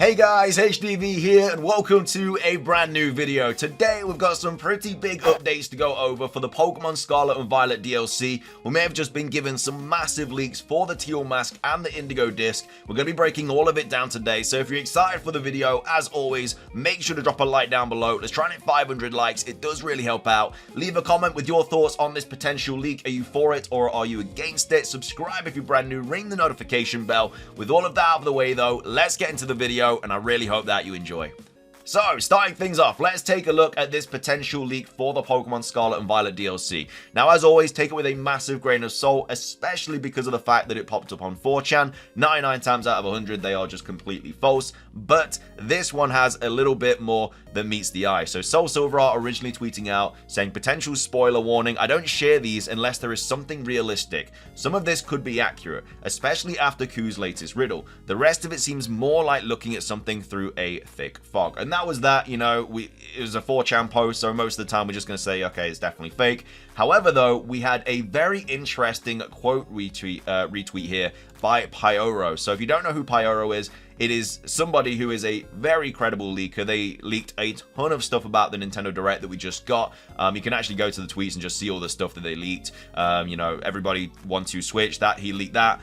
Hey guys, HDvee here and welcome to a brand new video. Today we've got some pretty big updates to go over for the Pokemon Scarlet and Violet DLC. We may have just been given some massive leaks for the Teal Mask and the Indigo disc. We're going to be breaking all of it down today, so if you're excited for the video, as always, make sure to drop a like down below. Let's try and hit 500 likes, it does really help out. Leave a comment with your thoughts on this potential leak. Are you for it or are you against it? Subscribe if you're brand new, ring the notification bell. With all of that out of the way though, let's get into the video. And I really hope that you enjoy. So, starting things off, let's take a look at this potential leak for the Pokemon Scarlet and Violet DLC. Now, as always, take it with a massive grain of salt, especially because of the fact that it popped up on 4chan. 99 times out of 100, they are just completely false. But this one has a little bit more than meets the eye. So, Soul Silver are originally tweeting out, saying, potential spoiler warning, I don't share these unless there is something realistic. Some of this could be accurate, especially after Q's latest riddle. The rest of it seems more like looking at something through a thick fog. And that was that, you know, it was a 4chan post, so most of the time we're just going to say, okay, it's definitely fake. However, though, we had a very interesting quote retweet here by Pyoro. So if you don't know who Pyoro is, it is somebody who is a very credible leaker. They leaked a ton of stuff about the Nintendo Direct that we just got. You can actually go to the tweets and just see all the stuff that they leaked. You know, everybody wants to Switch, that he leaked that.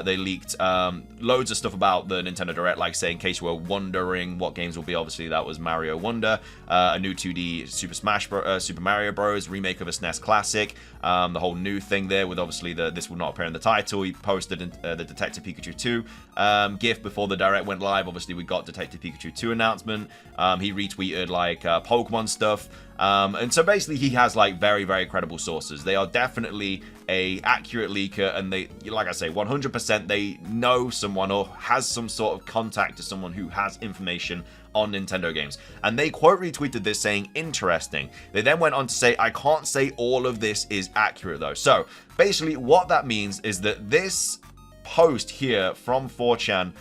They leaked loads of stuff about the Nintendo Direct, like say, in case you were wondering what games will be, obviously that was Mario Wonder, a new 2D Super Mario Bros, remake of a SNES classic, the whole new thing there with obviously this would not appear in the title. He posted the Detective Pikachu 2 GIF before the Direct went live. Obviously we got Detective Pikachu 2 announcement. He retweeted like Pokemon stuff. And so basically he has like very, very credible sources. They are definitely a accurate leaker, and they, like I say, 100% they know someone or has some sort of contact to someone who has information on Nintendo games. And they quote retweeted this saying, interesting. They then went on to say, I can't say all of this is accurate though. So basically what that means is that this post here from 4chan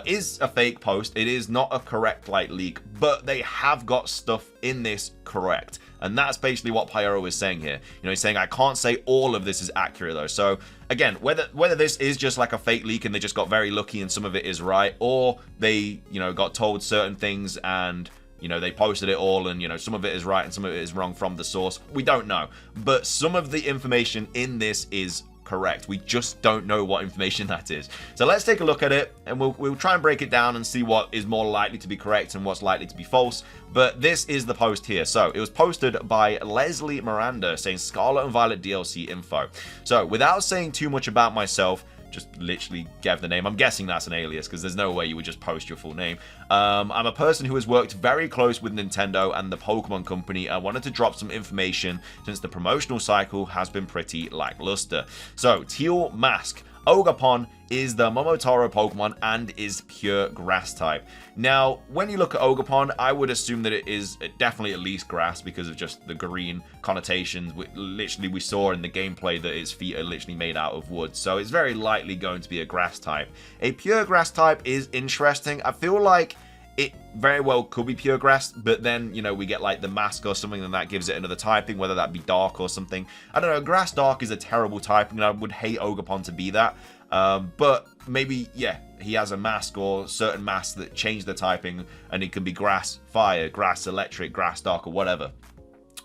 is a fake post. It is not a correct like leak, but they have got stuff in this correct. And that's basically what Pyoro is saying here. You know, he's saying, I can't say all of this is accurate though. So again, whether this is just like a fake leak and they just got very lucky and some of it is right, or they, you know, got told certain things and, you know, they posted it all and, you know, some of it is right and some of it is wrong from the source. We don't know. But some of the information in this is correct. We just don't know what information that is. So let's take a look at it and we'll try and break it down and see what is more likely to be correct and what's likely to be false. But this is the post here. So it was posted by Leslie Miranda saying Scarlet and Violet DLC info. So without saying too much about myself, just literally gave the name. I'm guessing that's an alias because there's no way you would just post your full name. I'm a person who has worked very close with Nintendo and the Pokemon Company. I wanted to drop some information since the promotional cycle has been pretty lackluster. So, Teal Mask. Ogerpon is the Momotaro Pokemon and is pure grass type. Now, when you look at Ogerpon, I would assume that it is definitely at least grass because of just the green connotations. Literally, we saw in the gameplay that its feet are literally made out of wood. So it's very likely going to be a grass type. A pure grass type is interesting. I feel like it very well could be pure grass, but then, you know, we get like the mask or something and that gives it another typing, whether that be dark or something. I don't know, grass dark is a terrible typing and I would hate Ogerpon to be that. But maybe, yeah, he has a mask or certain masks that change the typing and it could be grass fire, grass electric, grass dark or whatever.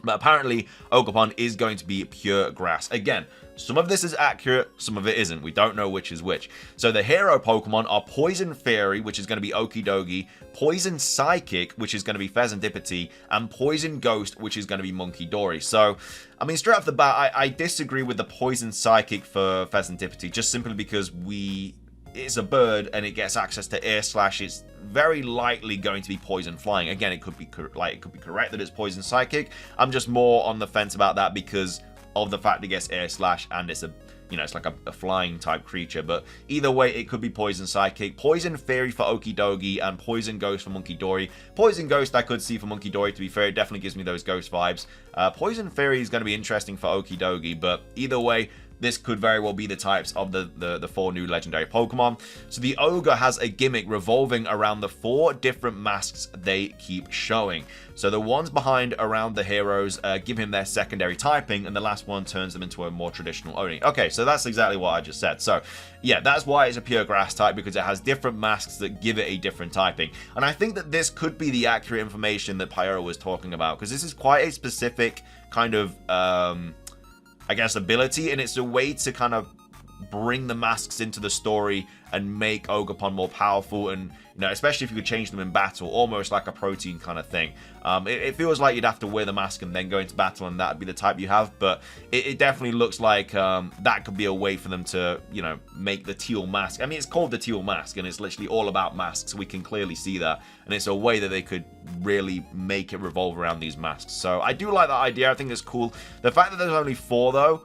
But apparently, Ogerpon is going to be pure grass. Again, some of this is accurate, some of it isn't. We don't know which is which. So the hero Pokemon are Poison Fairy, which is going to be Okidogi, Poison Psychic, which is going to be Pheasantipity, and Poison Ghost, which is going to be Munkidori. So, I mean, straight off the bat, I disagree with the Poison Psychic for Pheasantipity, just simply because it's a bird and it gets access to air slash. It's very likely going to be poison flying. Again, it could be correct that it's poison psychic. I'm just more on the fence about that because of the fact it gets air slash and it's a, you know, it's like a flying type creature. But either way, it could be poison psychic. Poison Fairy for Okidogi and Poison Ghost for Munkidori. Poison Ghost I could see for Munkidori, to be fair. It definitely gives me those ghost vibes. Poison Fairy is going to be interesting for Okidogi, but either way, this could very well be the types of the 4 new legendary Pokemon. So the Ogre has a gimmick revolving around the 4 different masks they keep showing. So the ones behind around the heroes give him their secondary typing, and the last one turns them into a more traditional Oni. Okay, so that's exactly what I just said. So yeah, that's why it's a pure grass type, because it has different masks that give it a different typing. And I think that this could be the accurate information that Pyro was talking about, because this is quite a specific kind of, I guess, ability, and it's a way to kind of bring the masks into the story and make Ogerpon more powerful, and you know, especially if you could change them in battle, almost like a protein kind of thing. It feels like you'd have to wear the mask and then go into battle, and that would be the type you have, but it definitely looks like that could be a way for them to, you know, make the Teal Mask. I mean, it's called the Teal Mask, and it's literally all about masks. We can clearly see that, and it's a way that they could really make it revolve around these masks. So I do like that idea. I think it's cool. The fact that there's only 4 though,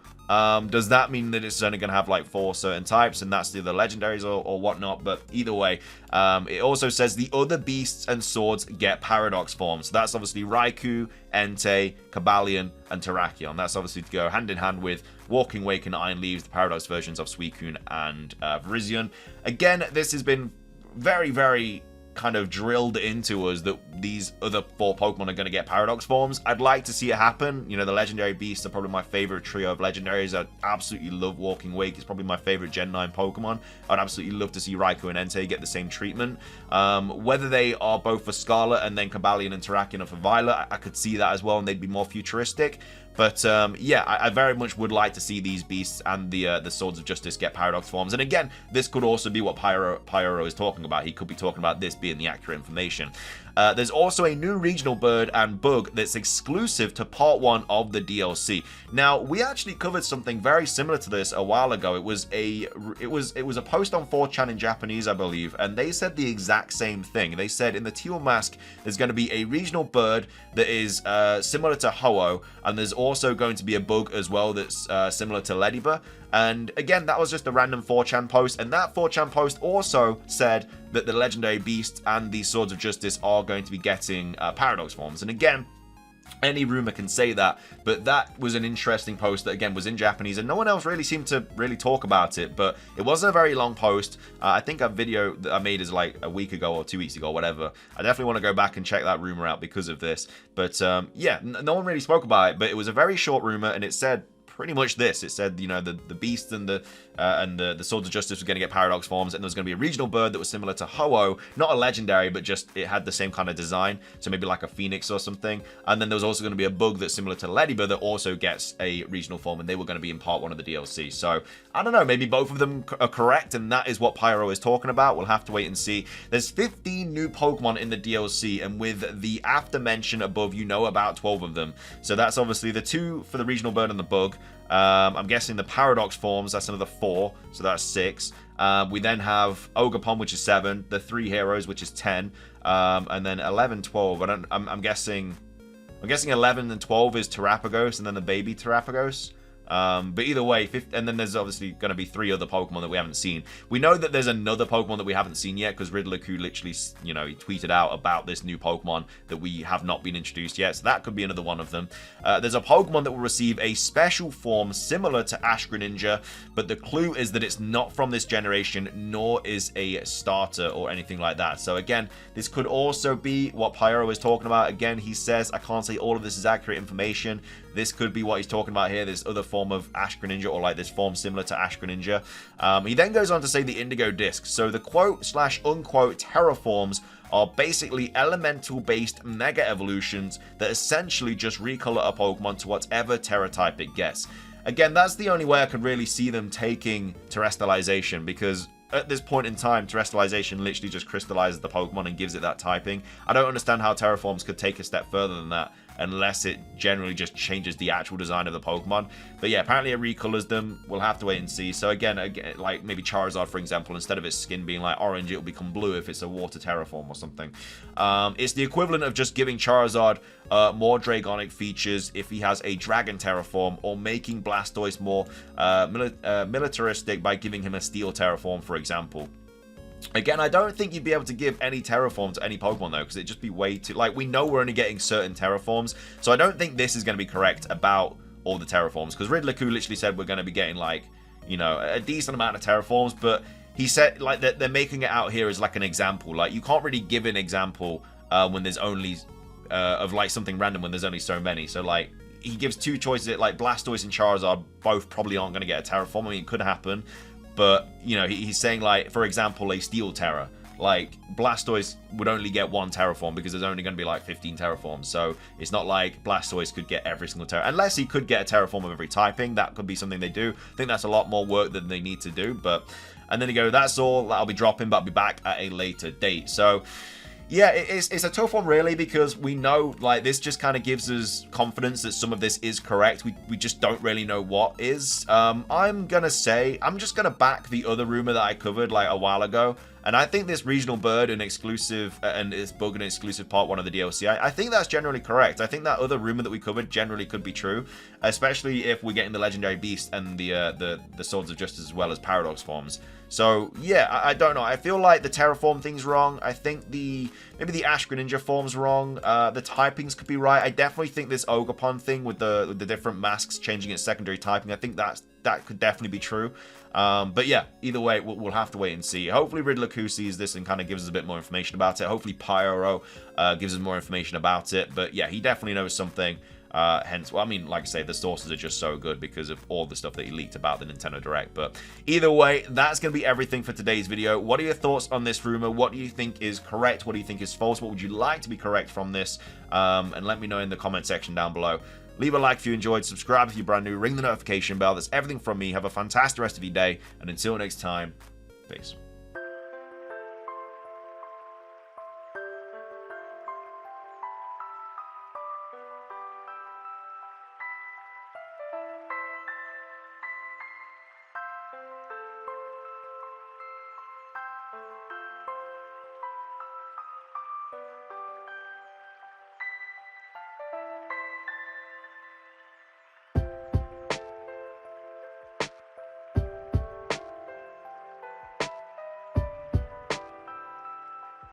does that mean that it's only going to have like 4 certain types, and that's the legendaries or whatnot? But either way, it also says the other beasts and swords get paradox forms. So that's obviously Raikou, Entei, Cobalion, and Terrakion. That's obviously to go hand in hand with Walking Wake and Iron Leaves, the paradox versions of Suicune and Virizion. Again, this has been very, very kind of drilled into us that these other 4 Pokemon are going to get paradox forms. I'd like to see it happen. You know, the legendary beasts are probably my favorite trio of legendaries. I absolutely love Walking Wake. It's probably my favorite Gen 9 Pokemon. I'd absolutely love to see Raikou and Entei get the same treatment. Whether they are both for Scarlet and then Cobalion and Terrakion are for Violet, I could see that as well, and they'd be more futuristic. But yeah, I very much would like to see these beasts and the Swords of Justice get paradox forms. And again, this could also be what Pyro is talking about. He could be talking about this being the accurate information. There's also a new regional bird and bug that's exclusive to part 1 of the DLC. Now, we actually covered something very similar to this a while ago. It was a post on 4chan in Japanese, I believe, and they said the exact same thing. They said in the Teal Mask, there's going to be a regional bird that is similar to Ho-Oh, and there's also going to be a bug as well that's similar to Ladybug. And again, that was just a random 4chan post, and that 4chan post also said that the legendary beasts and the Swords of Justice are going to be getting paradox forms. And again, any rumor can say that, but that was an interesting post that again was in Japanese, and no one else really seemed to really talk about it. But it wasn't a very long post. I think a video that I made is like a week ago or 2 weeks ago, whatever. I definitely want to go back and check that rumor out because of this. But yeah, no one really spoke about it, but it was a very short rumor, and it said pretty much this. It said, you know, the beast and the Swords of Justice were going to get paradox forms, and there was going to be a regional bird that was similar to Ho-Oh, not a legendary, but just it had the same kind of design, so maybe like a phoenix or something. And then there was also going to be a bug that's similar to Ladybug that also gets a regional form, and they were going to be in part 1 of the DLC. So I don't know, maybe both of them are correct, and that is what Pyro is talking about. We'll have to wait and see. There's 15 new Pokemon in the DLC, and with the aforementioned above, you know about 12 of them. So that's obviously the 2 for the regional bird and the bug. I'm guessing the paradox forms, that's another 4, so that's 6. We then have Ogerpon, which is 7, the 3 heroes, which is 10, and then 11, 12. I'm guessing 11 and 12 is Terrapagos, and then the baby Terrapagos. But either way, and then there's obviously going to be 3 other Pokemon that we haven't seen. We know that there's another Pokemon that we haven't seen yet, because Riddler-Q literally, you know, he tweeted out about this new Pokemon that we have not been introduced yet, so that could be another one of them. There's a Pokemon that will receive a special form similar to Ash Greninja, but the clue is that it's not from this generation, nor is a starter or anything like that. So again, this could also be what Pyro is talking about. Again, he says, I can't say all of this is accurate information. This could be what he's talking about here, this other form of Ash Greninja, or like this form similar to Ash Greninja. He then goes on to say the Indigo Disc. So the quote/unquote terraforms are basically elemental-based mega evolutions that essentially just recolor a Pokemon to whatever Terra type it gets. Again, that's the only way I could really see them taking Terrestrialization, because at this point in time, Terrestrialization literally just crystallizes the Pokemon and gives it that typing. I don't understand how Terraforms could take a step further than that, unless it generally just changes the actual design of the Pokemon. But yeah, apparently it recolors them. We'll have to wait and see. So again, like maybe Charizard, for example, instead of its skin being like orange, it'll become blue if it's a water terraform or something. It's the equivalent of just giving Charizard more Dragonic features if he has a Dragon terraform, or making Blastoise more militaristic by giving him a Steel terraform, for example. Again, I don't think you'd be able to give any terraform to any Pokemon, though, because it'd just be way too... Like, we know we're only getting certain terraforms, so I don't think this is going to be correct about all the terraforms. Because Riddler-Ku literally said we're going to be getting, like, you know, a decent amount of terraforms, but he said, like, that they're making it out here as, like, an example. Like, you can't really give an example when there's only, of, like, something random when there's only so many. So, like, he gives two choices, like, Blastoise and Charizard both probably aren't going to get a terraform. I mean, it could happen, but, you know, he's saying, like, for example, a Steel Terra. Like, Blastoise would only get one terraform because there's only going to be like 15 terraforms. So it's not like Blastoise could get every single terraform. Unless he could get a terraform of every typing. That could be something they do. I think that's a lot more work than they need to do. But, and then you go, that's all that'll be dropping, but I'll be back at a later date. So yeah, it's a tough one really, because we know, like, this just kind of gives us confidence that some of this is correct. We just don't really know what is. I'm gonna say, I'm just gonna back the other rumor that I covered like a while ago. And I think this regional bird and exclusive, and this bug and exclusive part 1 of the DLC, I think that's generally correct. I think that other rumor that we covered generally could be true, especially if we're getting the legendary beast and the swords of justice as well as paradox forms. So yeah, I don't know. I feel like the terraform thing's wrong. I think maybe the Ash Greninja form's wrong. The typings could be right. I definitely think this Ogerpon thing with the different masks changing its secondary typing, I think that could definitely be true. But yeah, either way, we'll have to wait and see. Hopefully Riddler-Ku sees this and kind of gives us a bit more information about it. Hopefully Pyro gives us more information about it. But yeah, he definitely knows something. Hence, well, I mean, like I say, the sources are just so good because of all the stuff that he leaked about the Nintendo Direct. But either way, that's going to be everything for today's video. What are your thoughts on this rumor? What do you think is correct? What do you think is false? What would you like to be correct from this? And let me know in the comment section down below. Leave a like if you enjoyed, subscribe if you're brand new, ring the notification bell. That's everything from me. Have a fantastic rest of your day, and until next time, peace.